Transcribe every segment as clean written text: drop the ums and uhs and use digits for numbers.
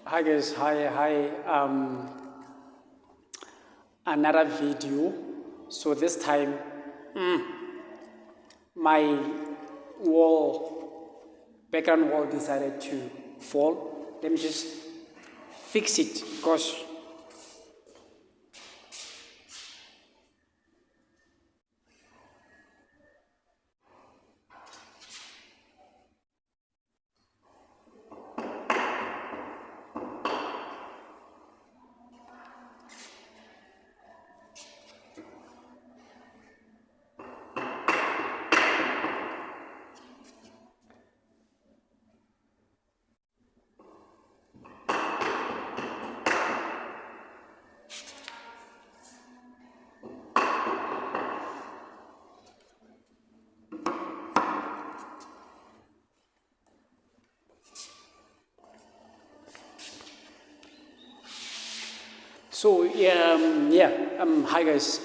Hi guys, hi. Another video. So this time, my background wall decided to fall. Let me just fix it because hi guys.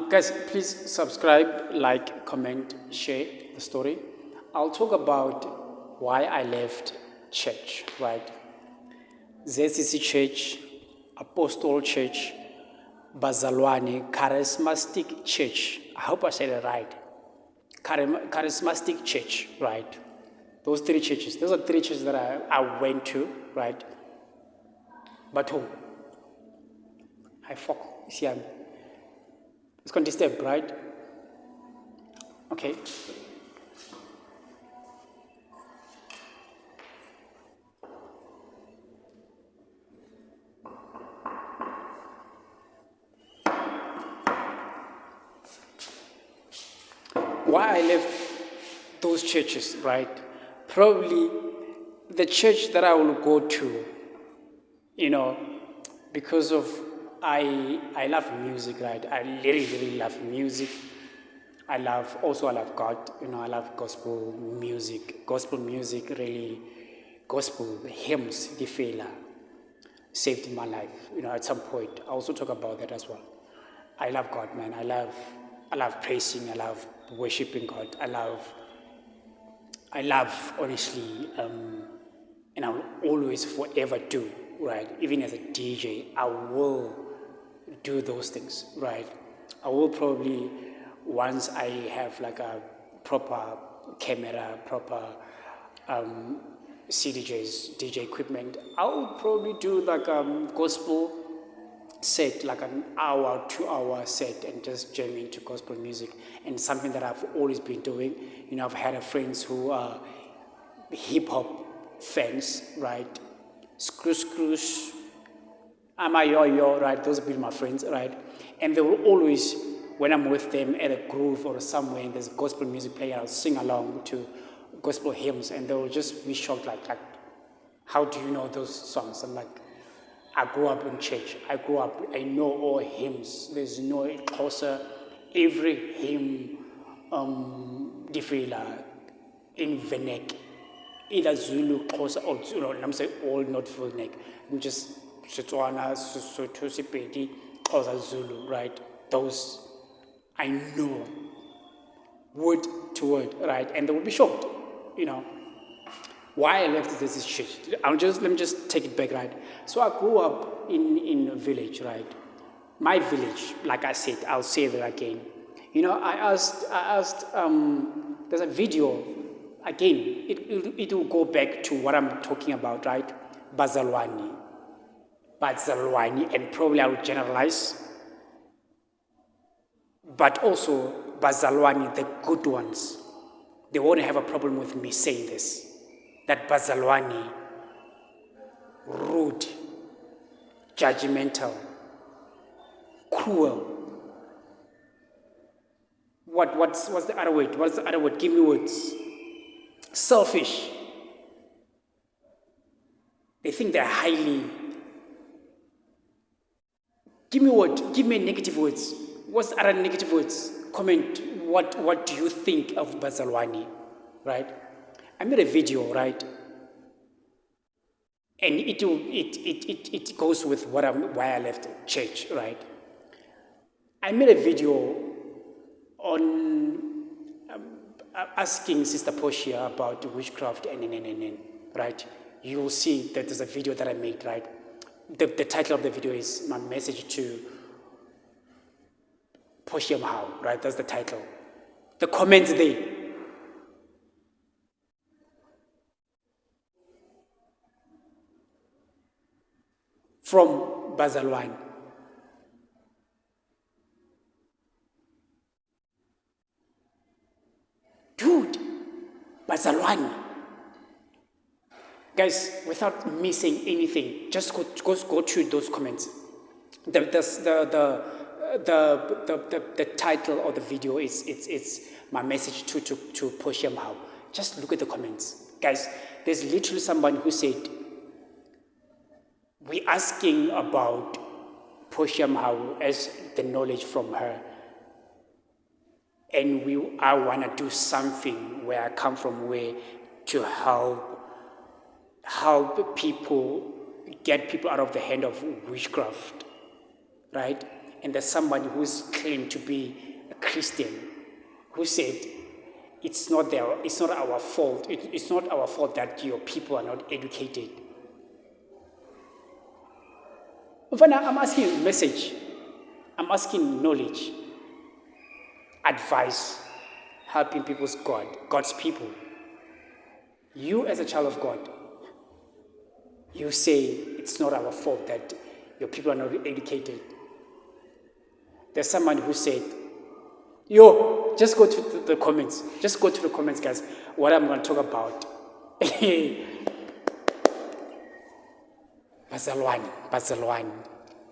Guys, please subscribe, like, comment, share the story. I'll talk about why I left church, right? Z.C.C Church, Apostle Church, BAZALWANE, Charismatic Church. I hope I said it right. Charismatic Church, right? Those three churches. Those are three churches that I went to, right? But who? I fuck. See, it's going to disturb, right? Okay. Why I left those churches, right? Probably the church that I will go to, because of I love music, right? I really love music. I love God. I love gospel music. Gospel music really, gospel hymns, the fela saved my life. At some point, I also talk about that as well. I love God, man. I love praising. I love worshiping God. I love honestly, and I will always forever do, right? Even as a DJ, I will do those things, right? I will probably, once I have like a proper camera, proper CDJs, DJ equipment, I will probably do like a gospel set, like an hour, 2 hour set, and just jam into gospel music. And something that I've always been doing. I've had friends who are hip hop fans, right? Screws, I'm a yo, right? Those have been my friends, right? And they will always, when I'm with them at a groove or somewhere and there's gospel music playing, I'll sing along to gospel hymns, and they will just be shocked, like, how do you know those songs? I'm like, I grew up in church. I know all hymns. There's no closer. Every hymn, differila, in Venek, either Zulu, Xhosa, or I'm saying all not full neck. I'm just Setswana, Sotho, Sepedi, Xhosa, Zulu, right? Those I know word to word, right? And they will be shocked, why I left this church. Let me just take it back, right? So I grew up in a village, right? My village, like I said, I'll say that again. I asked. There's a video. Again, it will go back to what I'm talking about, right? Bazalwani, and probably I will generalize, but also Bazalwani, the good ones. They won't have a problem with me saying this. That Bazalwani, rude, judgmental, cruel. What's the other word? What's the other word? Give me words. Selfish. They think they're highly. Give me what? Give me negative words. What's the other negative words? Comment. What do you think of Bazalwani? Right? I made a video, right? And it goes with why I left church, right? I made a video on asking Sister Portia about witchcraft and, right? you'll see that there's a video that I made, right? The title of the video is My Message to Poshem How, right? That's the title. The comments there. From BAZALWANE. Dude, BAZALWANE. Guys, without missing anything, just go to those comments. The title of the video is it's My Message to Poshem How. Just look at the comments. Guys, there's literally someone who said, we're asking about Poshem How as the knowledge from her. And I want to do something where I come from, where to help people, get people out of the hand of witchcraft, right? And there's someone who's claimed to be a Christian who said, it's not our fault. It's not our fault that your people are not educated. I'm asking message. I'm asking knowledge, advice, helping God's people. You as a child of God, you say it's not our fault that your people are not educated. There's someone who said, yo, just go to the comments. Just go to the comments, guys, what I'm going to talk about. BAZALWANE.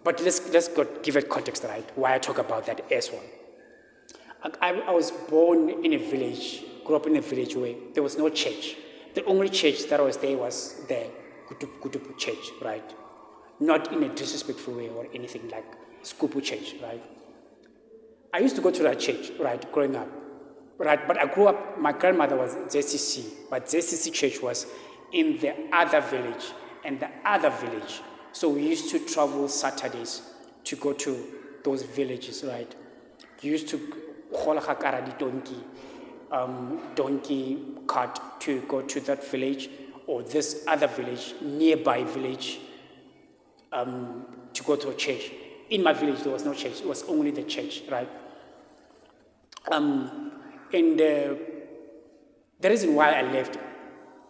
But let's go give it context, right? Why I talk about that as well. I was born in a village, grew up in a village where there was no church. The only church that was there was the Kutupu church, right? Not in a disrespectful way or anything like Skupu church, right? I used to go to that church, right, growing up, right? But I grew up, my grandmother was Z.C.C, but Z.C.C church was in the other village and the other village. So we used to travel Saturdays to go to those villages, right? We used to donkey cart to go to that village or this other village, nearby village, to go to a church. In my village, there was no church. It was only the church, right? And the reason why I left,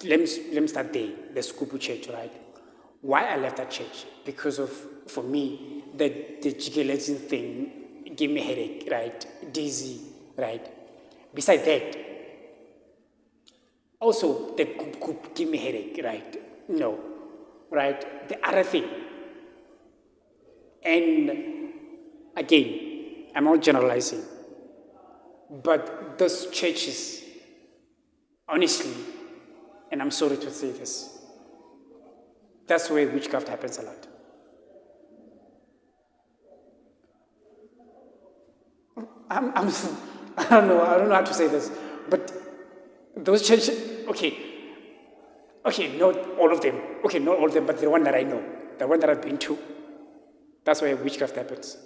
let me start there, the Skupu church, right? Why I left that church? Because of, for me, the jiggelizing thing gave me a headache, right? Dizzy, right? Besides that, also the goop gave me a headache, right? No, right? The other thing, and again, I'm not generalizing, but those churches, honestly, and I'm sorry to say this, that's where witchcraft happens a lot. I don't know how to say this, but those churches, okay, not all of them, but the one that I know, the one that I've been to, that's where witchcraft happens,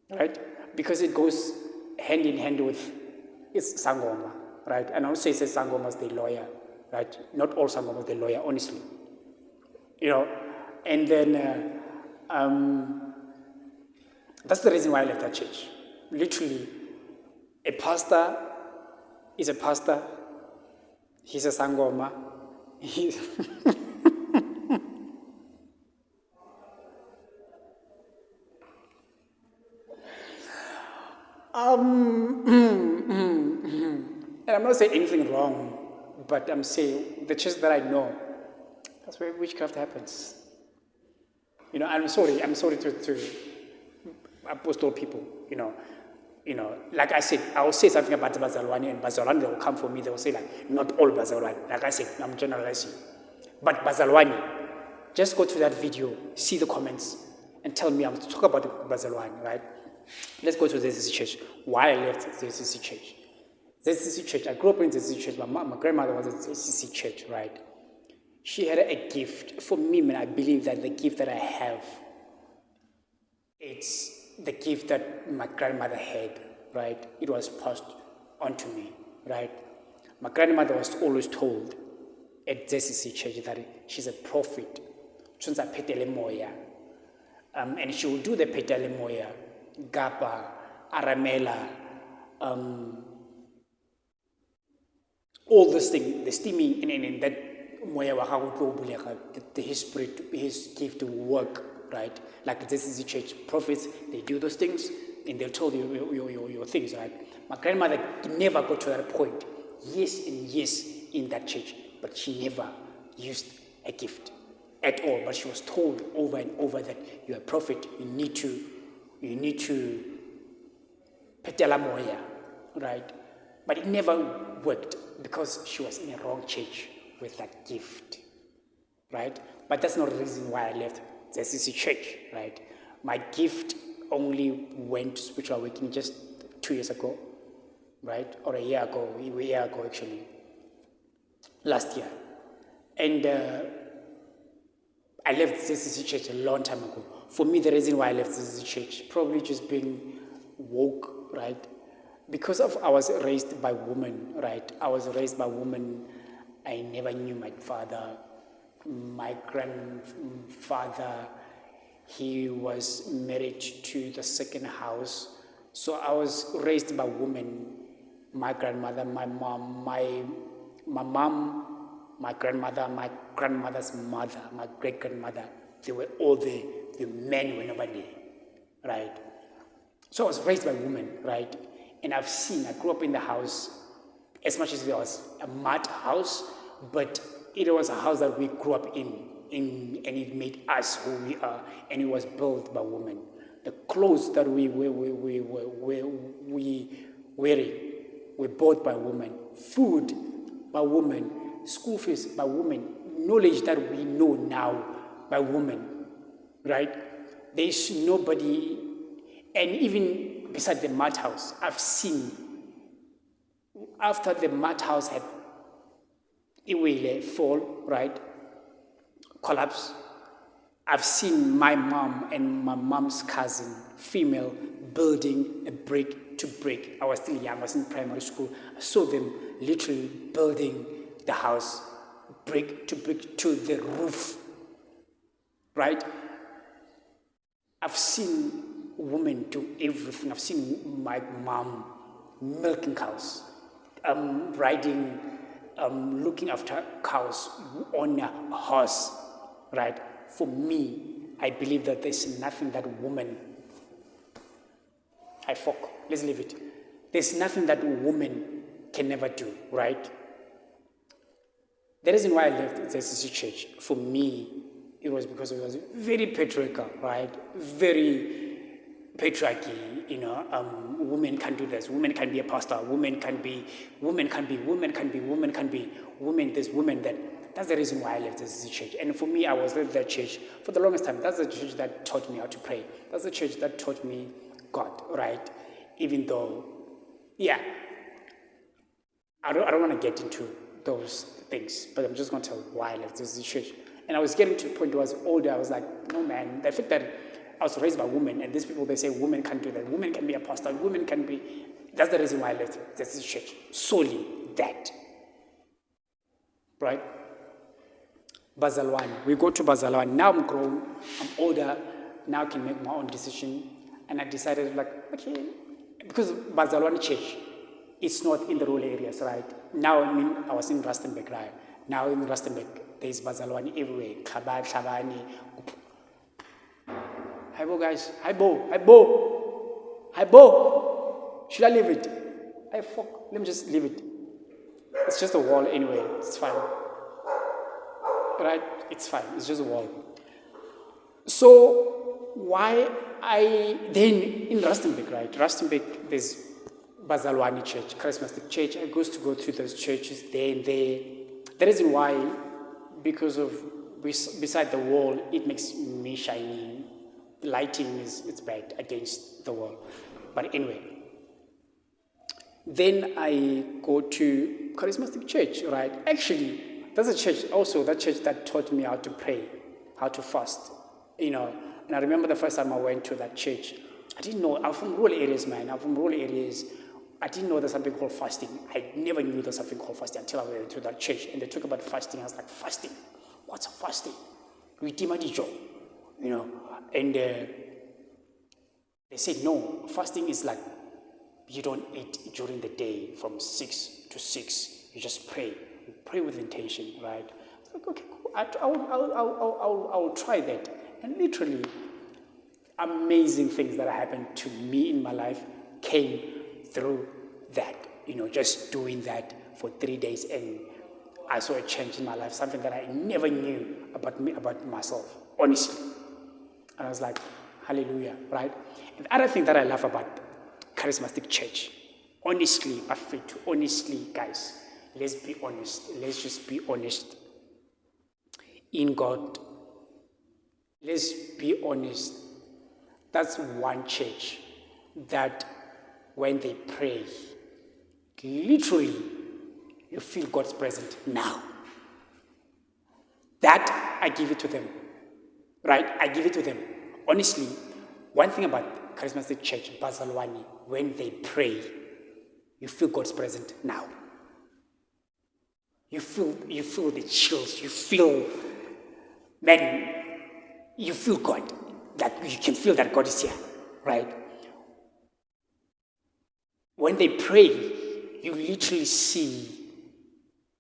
right? Because it goes hand in hand with it's Sangoma, right? And I would say it's Sangoma as the lawyer, right? Not all Sangoma as the lawyer, honestly, and then that's the reason why I left that church. Literally, a pastor is a pastor. He's a Sangoma. He's and I'm not saying anything wrong, but I'm saying the church that I know, that's where witchcraft happens. I'm sorry to apostle people, like I said, I will say something about BAZALWANE, and BAZALWANE, they will come for me, they will say like, not all BAZALWANE. Like I said, I'm generalizing. But BAZALWANE, just go to that video, see the comments, and tell me, I'm to talk about BAZALWANE, right? Let's go to the Z.C.C church. Why I left the Z.C.C church. The Z.C.C church, I grew up in the Z.C.C church. My grandmother was at the Z.C.C church, right? She had a gift. For me, man, I believe that the gift that I have, it's the gift that my grandmother had, right? It was passed on to me, right? My grandmother was always told, at Z.C.C church that she's a prophet. And she will do the petale moya, gapa, aramela, all those things, the steaming, and that moya his spirit, his gift to work, right? Like this is the church prophets, they do those things and they'll tell you your things, right? My grandmother never got to that point. Yes and yes in that church, but she never used a gift at all. But she was told over and over that you're a prophet, you need to petela moya, right? But it never worked because she was in a wrong church with that gift, right? But that's not the reason why I left the Z.C.C church, right? My gift only went to spiritual awakening just 2 years ago, right? Or a year ago actually, last year. And I left Z.C.C church a long time ago. For me, the reason why I left Z.C.C church, probably just being woke, right? Because I was raised by women, right? I was raised by women. I never knew my father. My grandfather, he was married to the second house. So I was raised by women. My grandmother, my mom, my grandmother, my grandmother's mother, my great-grandmother, they were all there. The men were never there, right? So I was raised by women, right? And I grew up in the house, as much as it was a mud house, but it was a house that we grew up in and it made us who we are, and it was built by women. The clothes that we wearing were bought by women, food by women, school fees by women, knowledge that we know now by women, right? There is nobody, and even beside the mud house, I've seen, after the mud house had fall, right, collapse, I've seen my mom and my mom's cousin, female, building a brick to brick. I was still young, I was in primary school. I saw them literally building the house, brick to the roof, right? I've seen women do everything. I've seen my mom milking cows, riding, looking after cows on a horse, right? For me, I believe that there's nothing that woman, let's leave it. There's nothing that woman can never do, right? The reason why I left the Z.C.C church, for me, it was because it was very patriarchal, right? Very patriarchy, women can do this, women can be a pastor, women, there's women that. That's the reason why I left the Z.C.C church. And for me, I was with that church for the longest time. That's the church that taught me how to pray. That's the church that taught me God, right? Even though, yeah, I don't want to get into those things, but I'm just going to tell why I left the Z.C.C church. And I was getting to a point where I was older, I was like, no man, the fact that I was raised by women, and these people, they say women can't do that, women can be a pastor, women can be, that's the reason why I left the Z.C.C church, solely that, right? BAZALWANE, we go to BAZALWANE, now I'm grown, I'm older, now I can make my own decision, and I decided okay, because BAZALWANE church, it's not in the rural areas, right? Now, I was in Rustenburg, right? Now in Rustenburg, there's BAZALWANE everywhere. Khabani. Hi, Bo, guys. Hi, Bo. Should I leave it? Let me just leave it. It's just a wall anyway. It's fine. Right? It's fine. It's just a wall. So, why then in Rustenburg, right? Rustenburg, there's BAZALWANE church, Charismatic church. I go to those churches there and there. The reason why, because of beside the wall, it makes me shiny. Lighting it's bad against the wall. But anyway, then I go to Charismatic church, right? Actually, that's a church also, that church that taught me how to pray, how to fast, And I remember the first time I went to that church, I didn't know. I'm from rural areas, man. I'm from rural areas I didn't know there's something called fasting. I never knew there's something called fasting until I went to that church and they talk about fasting. I was like, fasting? What's fasting? You know, and they said, no, fasting is like you don't eat during the day from 6 to 6. You just pray. You pray with intention, right? It's like, okay, cool. I'll try that. And literally, amazing things that happened to me in my life came through that. You know, just doing that for 3 days, and I saw a change in my life, something that I never knew about myself, honestly. And I was like, hallelujah, right? And the other thing that I love about Charismatic Church, honestly, guys, let's be honest. Let's just be honest in God. Let's be honest. That's one church that when they pray, literally, you feel God's presence now. That, I give it to them. Right? I give it to them. Honestly, one thing about Charismatic Church, BAZALWANE, when they pray, you feel God's presence now. You feel the chills. You feel, man, you feel God. That you can feel that God is here, right? When they pray, you literally see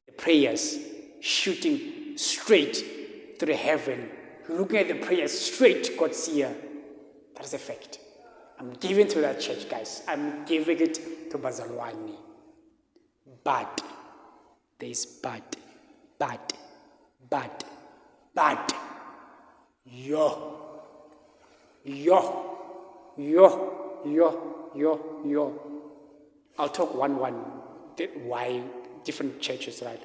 the prayers shooting straight to the heaven. Looking at the prayers straight, God's here. That is a fact. I'm giving to that church, guys. I'm giving it to BAZALWANE. But, there's but. I'll talk one, why different churches, right?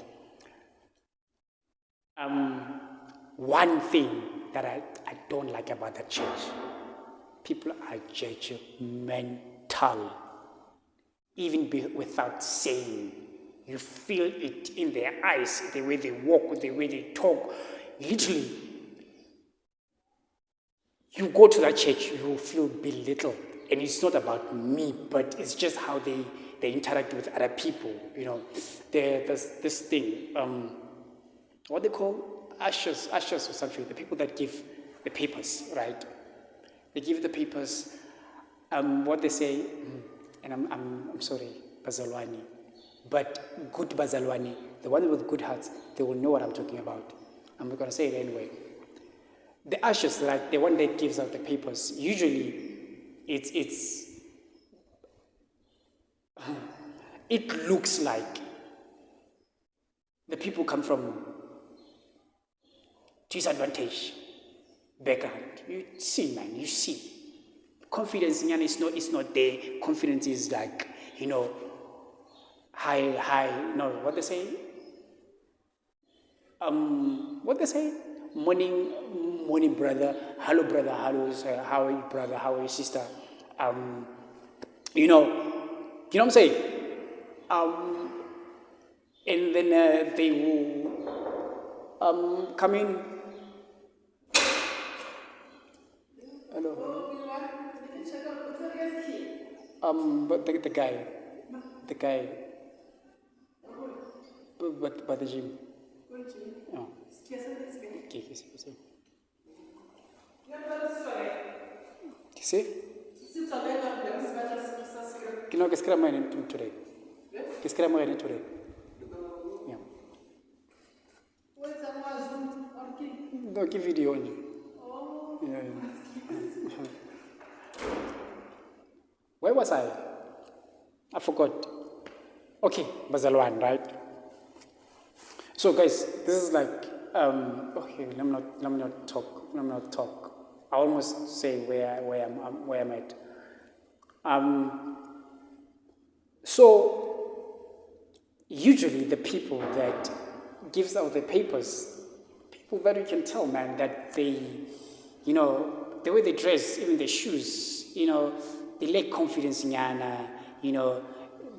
One thing that I don't like about that church, people are judgmental, even without saying. You feel it in their eyes, the way they walk, the way they talk. Literally, you go to that church, you will feel belittled. And it's not about me, but it's just how they interact with other people. You know, there's this thing, what they call ushers or something, the people that give the papers, right? They give the papers, what they say, and I'm sorry, BAZALWANE, but good BAZALWANE, the ones with good hearts, they will know what I'm talking about. I'm going to say it anyway. The ushers, like the one that gives out the papers, usually it looks like the people come from disadvantage background. You see, man, you see. Confidence in is not there. Confidence is like, you know, high, no, what they say? Morning, brother. Hello, brother. How are you, brother? How are you, sister? You know what I'm saying? And then they will come in. Hello. But the guy, but the gym. Oh. Okay. See? Kino que escrama en today. Que escrama en today. Yeah. No, que video only. Yeah. Where was I? I forgot. Okay, BAZALWANE, right? So guys, this is like okay, let me not talk. I almost say where I'm at. So usually the people that gives out the papers, people that you can tell, man, that they, you know, the way they dress, even their shoes, you know, they lack confidence in Yana, you know,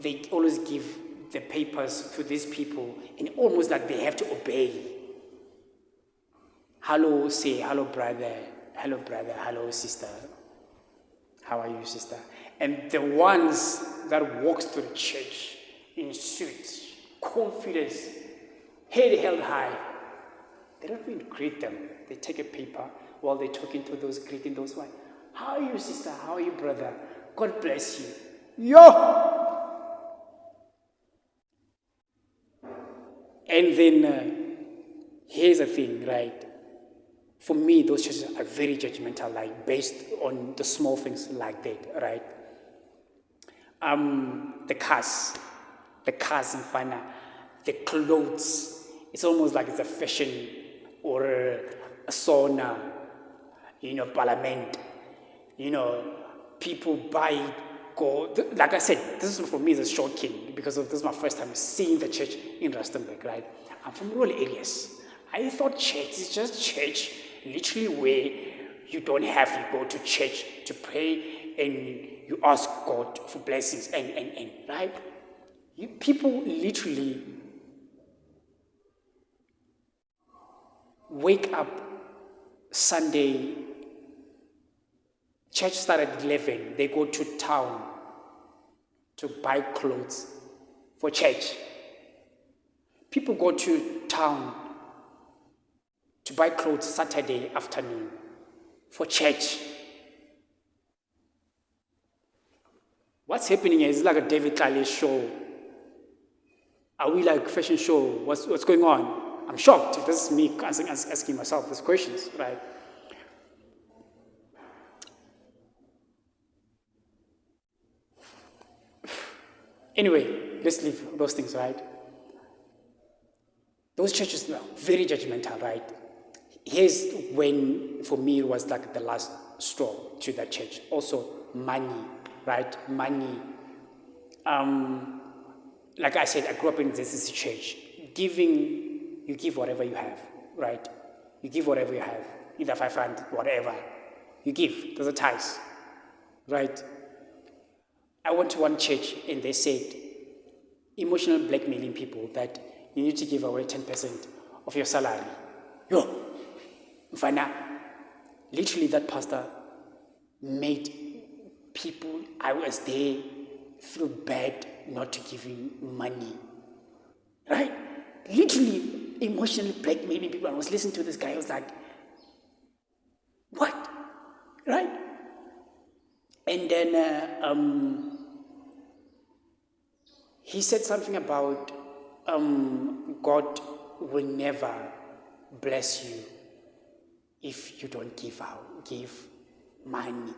they always give the papers to these people, and almost like they have to obey. Hello, say hello, brother, hello, sister. How are you, sister? And the ones that walks to the church in suits, confidence, head held high, they don't even greet them. They take a paper while they're talking to those, greeting those ones. How are you, sister? How are you, brother? God bless you. Yo! And then, here's the thing, right? For me, those churches are very judgmental, like based on the small things like that, right? The cars in Fana, the clothes. It's almost like it's a fashion or a sauna, parliament. People buy gold. Like I said, this is for me is shocking because this is my first time seeing the church in Rustenburg, right? I'm from rural areas. I thought church is just church, literally where you don't have to go to church to pray and you ask God for blessings and right? People literally wake up Sunday, church started at 11, they go to town to buy clothes for church. People go to town to buy clothes Saturday afternoon for church. What's happening here is like a David Kale show. Are we like fashion show? What's going on? I'm shocked. This is me asking myself these questions, right? Anyway, let's leave those things, right? Those churches are very judgmental, right? Here's when, for me, it was like the last straw to that church. Also, money, right? Money. Like I said, I grew up in Z.C.C church. Giving, you give whatever you have, right? You give whatever you have, either 500, whatever. You give. There's a tithe, right? I went to one church and they said, emotional blackmailing people that you need to give away 10% of your salary. Yo, Mfana, literally that pastor made people, I was there, feel bad not to give him money. Right? Literally emotionally blackmailing people. I was listening to this guy, I was like, what? Right? And then he said something about God will never bless you if you don't give money.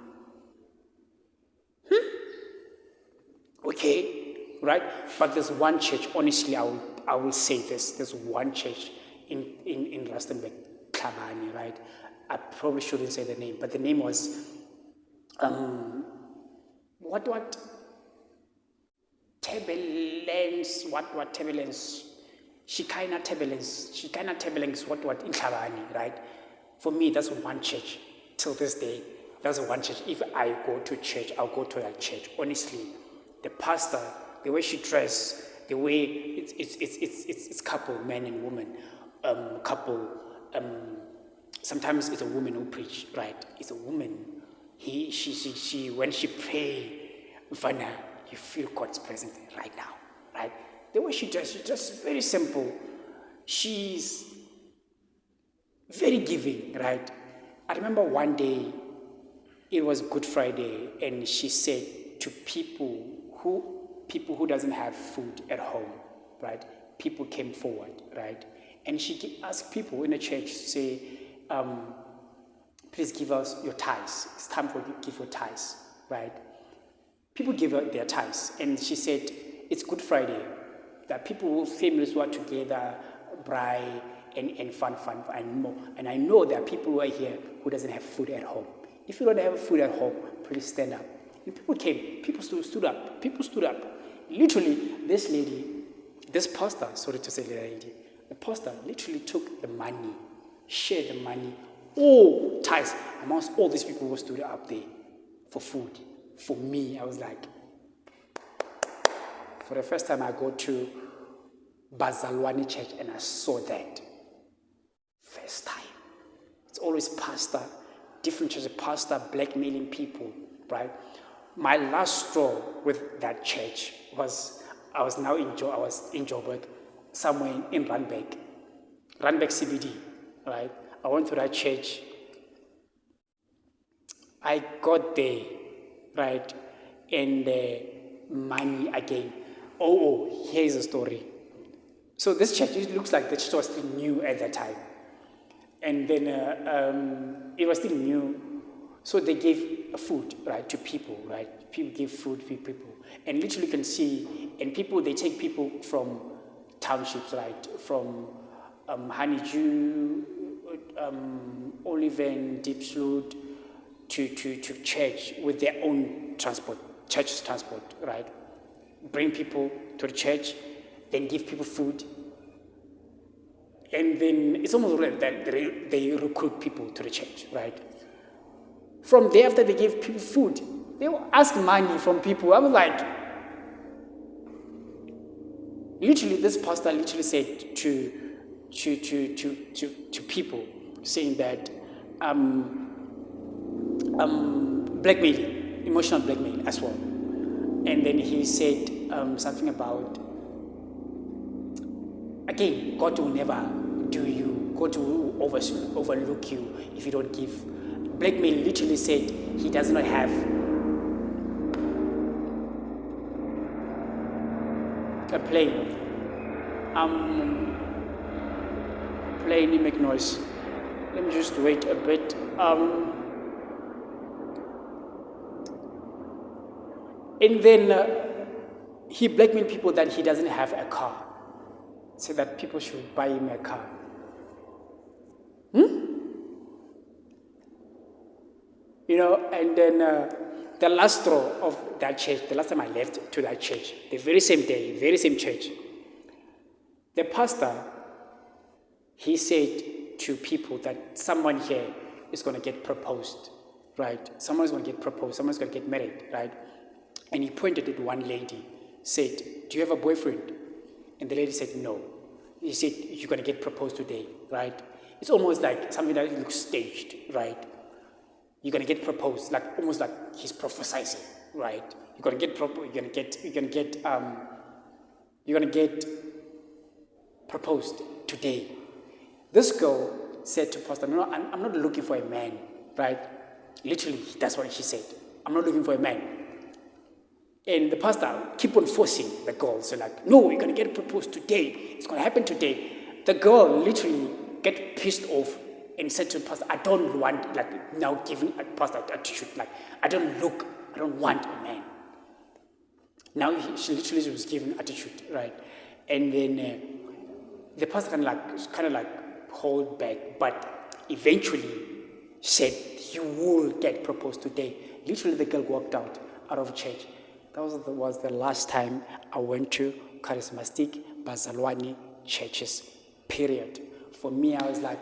Okay, right? But there's one church, honestly, I will say this. There's one church in Rustenburg, Klabani, right? I probably shouldn't say the name, but the name was what? Turbulence, what turbulence? Shekinah turbulence, what in Klabani, right? For me, that's one church. Till this day, that's one church. If I go to church, I'll go to that church. Honestly, the pastor, the way she dressed, the way it's couple, man and woman, couple. Sometimes it's a woman who preach, right? It's a woman. She when she pray, Vana, you feel God's presence right now, right? The way she dresses, she's just very simple. She's very giving, right? I remember one day, it was Good Friday, and she said to people who doesn't have food at home, right? People came forward, right? And she asked people in the church to say, please give us your tithes. It's time for you to give your tithes, right? People give her their tithes, and she said, it's Good Friday, that people, families who are together, braai and fun, and more. And I know there are people who are here who doesn't have food at home. If you don't have food at home, please stand up. And people came, people stood up. Literally, this pastor, sorry to say lady, the pastor literally took the money, shared the money, all tithes amongst all these people who stood up there for food. For me, I was like, for the first time I go to BAZALWANE church and I saw that. First time. It's always pastor, different churches, pastor blackmailing people, right? My last straw with that church was I was in Joburg, somewhere in Randburg CBD, right? I went to that church. I got there, right, and money again. Here's a story. So this church, it looks like the church was still new at that time. And then it was still new. So they gave food, right, to people, right? People give food to people. And literally you can see, and people, they take people from townships, right? From Honeydew, Oliven, Diepsloot, to church with their own transport, church transport, right? Bring people to the church, then give people food. And then it's almost like that they recruit people to the church, right? From there, after they give people food, they will ask money from people. I was like, literally, this pastor literally said to people, saying that blackmailing, emotional blackmail as well. And then he said something about, again, God will never do you. God will overlook you if you don't give. Blackmail literally said he does not have a plane. Plane, make noise. Let me just wait a bit. And then he blackmailed people that he doesn't have a car. So that people should buy him a car. You know, and then the last straw of that church, the last time I left to that church, the very same day, very same church, the pastor, he said to people that someone here is going to get proposed, right? Someone's going to get proposed, someone's going to get married, right? And he pointed at one lady, said, do you have a boyfriend? And the lady said, no. He said, you're going to get proposed today, right? It's almost like something that looks staged, right? You're going to get proposed, like almost like he's prophesizing, right? You're going to get proposed today. This girl said to pastor, no, I'm not looking for a man, right? Literally, that's what she said. I'm not looking for a man. And the pastor keep on forcing the girl. So like, no, you're going to get proposed today. It's going to happen today. The girl literally get pissed off and said to the pastor, I don't want, like, now giving a pastor attitude. Like, I don't want a man. Now she literally was giving attitude, right? And then the pastor kind of like hold back, but eventually said, you will get proposed today. Literally the girl walked out of church. That was the last time I went to charismatic BAZALWANE churches, period. For me, I was like,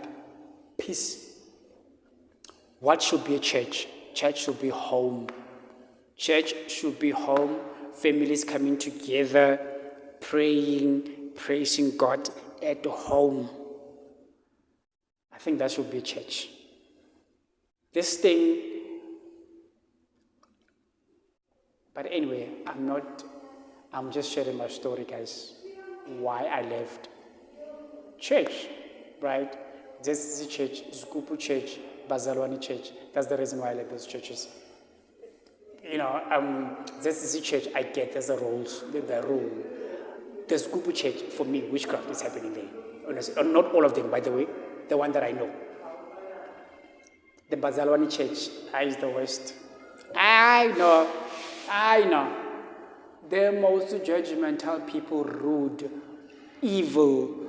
peace. What should be a church? Church should be home. Church should be home. Families coming together, praying, praising God at home. I think that should be church. This thing, but anyway, I'm just sharing my story, guys, why I left church, right? Z.C.C church, Zukupu church, BAZALWANE church. That's the reason why I left those churches. You know, Z.C.C church, I get there's the rules, the rule. The Zukupu church, for me, witchcraft is happening there. Honestly, not all of them, by the way, the one that I know. The BAZALWANE church is the worst. I know. The most judgmental people, rude, evil,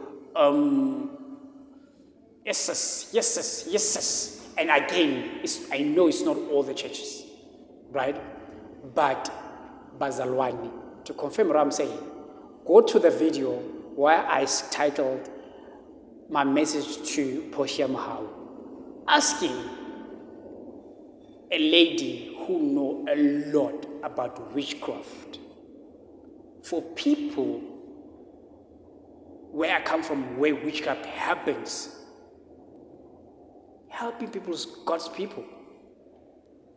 yes. And again, I know it's not all the churches, right? But BAZALWANE, to confirm what I'm saying, go to the video where I titled my message to Portia Mahau, asking a lady who know a lot about witchcraft. For people where I come from, where witchcraft happens, helping God's people,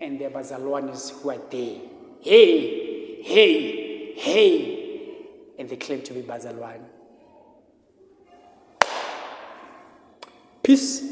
and there are BAZALWANEs who are there hey, hey, hey, and they claim to be Bazalwane. Peace.